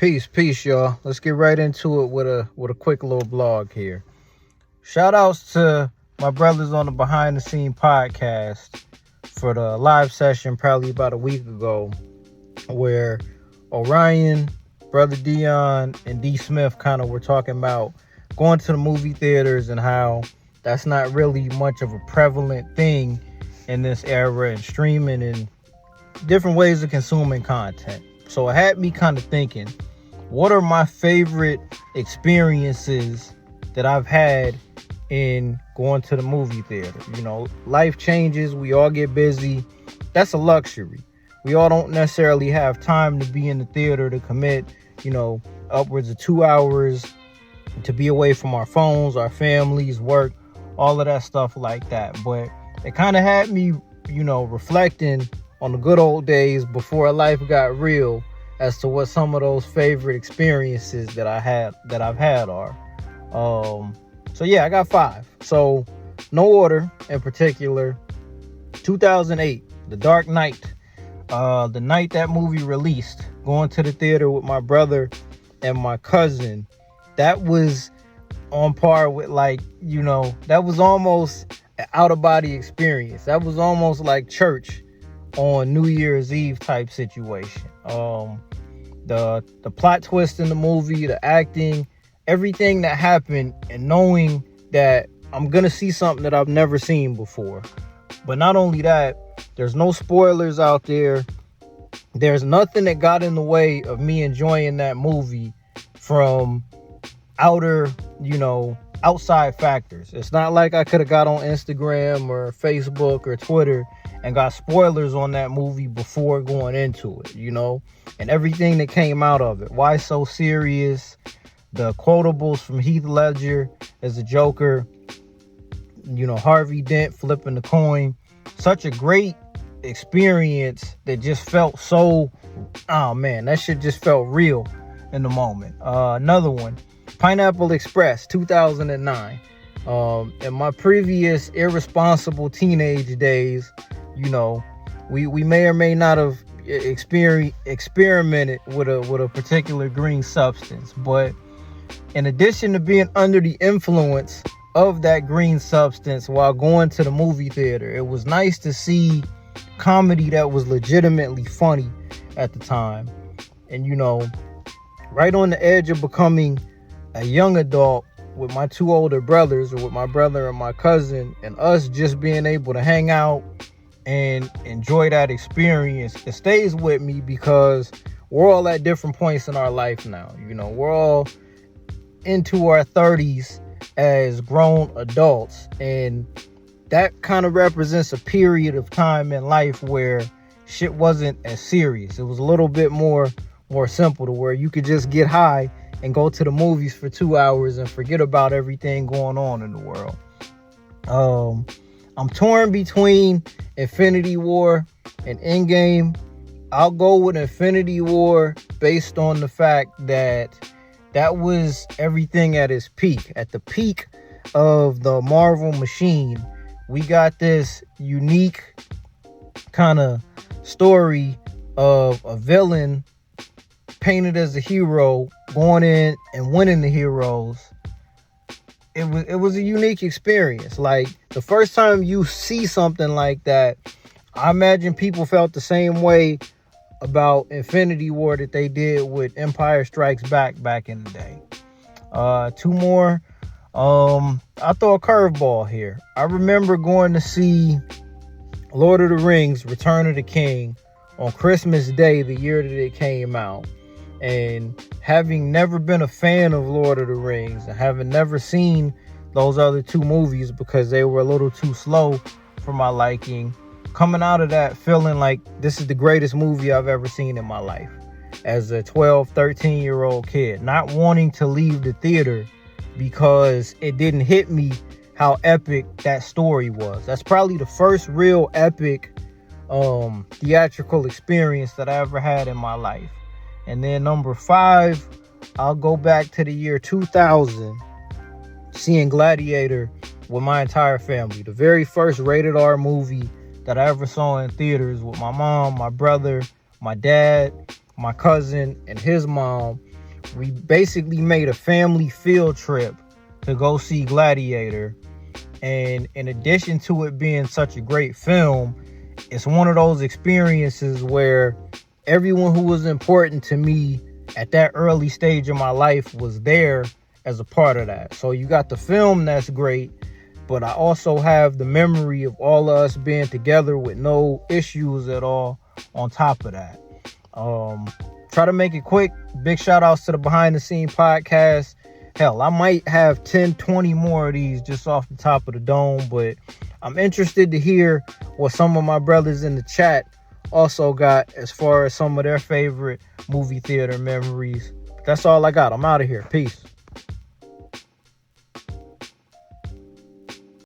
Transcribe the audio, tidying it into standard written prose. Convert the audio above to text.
Peace, y'all. Let's get right into it with a quick little blog here. Shout outs to my brothers on the Behind the Scene podcast for the live session probably about a week ago, where Orion, Brother Dion, and D Smith kind of were talking about going to the movie theaters and how that's not really much of a prevalent thing in this era, and streaming and different ways of consuming content. So it had me kind of thinking, what are my favorite experiences that I've had in going to the movie theater? You know, life changes. We all get busy. That's a luxury. We all don't necessarily have time to be in the theater to commit, upwards of 2 hours to be away from our phones, our families, work, all of that stuff like that. But it kind of had me, reflecting on the good old days before life got real, as to what some of those favorite experiences that I've had are. So yeah, I got 5. So no order in particular. 2008, The Dark Knight. The night that movie released, going to the theater with my brother and my cousin, that was on par with that was almost an out-of-body experience. That was almost like church on New Year's Eve type situation. The plot twist in the movie, the acting, everything that happened, and knowing that I'm gonna see something that I've never seen before. But not only that, there's no spoilers out there. There's nothing that got in the way of me enjoying that movie from outside factors. It's not like I could have got on Instagram or Facebook or Twitter and got spoilers on that movie before going into it, and everything that came out of it. Why so serious? The quotables from Heath Ledger as a Joker, Harvey Dent flipping the coin. Such a great experience that just felt so, that shit just felt real in the moment. Another one, Pineapple Express, 2009. In my previous irresponsible teenage days, we may or may not have experimented with a particular green substance, but in addition to being under the influence of that green substance while going to the movie theater, it was nice to see comedy that was legitimately funny at the time. And right on the edge of becoming a young adult with my 2 older brothers, or with my brother and my cousin, and us just being able to hang out and enjoy that experience, it stays with me because we're all at different points in our life now. We're all into our 30s as grown adults, and that kind of represents a period of time in life where shit wasn't as serious. It was a little bit more simple, to where you could just get high and go to the movies for 2 hours and forget about everything going on in the world. I'm torn between Infinity War and Endgame. I'll go with Infinity War based on the fact that was everything at its peak. At the peak of the Marvel machine, we got this unique kind of story of a villain painted as a hero going in and winning the heroes. It was a unique experience. Like, the first time you see something like that, I imagine people felt the same way about Infinity War that they did with Empire Strikes Back in the day. 2 more. I'll throw a curveball here. I remember going to see Lord of the Rings, Return of the King on Christmas Day, the year that it came out. And having never been a fan of Lord of the Rings, and having never seen those other 2 movies because they were a little too slow for my liking, coming out of that feeling like this is the greatest movie I've ever seen in my life as a 12, 13-year-old kid, not wanting to leave the theater because it didn't hit me how epic that story was. That's probably the first real epic theatrical experience that I ever had in my life. And then number 5, I'll go back to the year 2000, seeing Gladiator with my entire family. The very first rated R movie that I ever saw in theaters, with my mom, my brother, my dad, my cousin, and his mom. We basically made a family field trip to go see Gladiator. And in addition to it being such a great film, it's one of those experiences where everyone who was important to me at that early stage of my life was there as a part of that. So you got the film that's great, but I also have the memory of all of us being together with no issues at all on top of that. Try to make it quick. Big shout outs to the Behind the Scene podcast. Hell, I might have 10, 20 more of these just off the top of the dome, but I'm interested to hear what some of my brothers in the chat also got as far as some of their favorite movie theater memories. That's all I got. I'm out of here. Peace.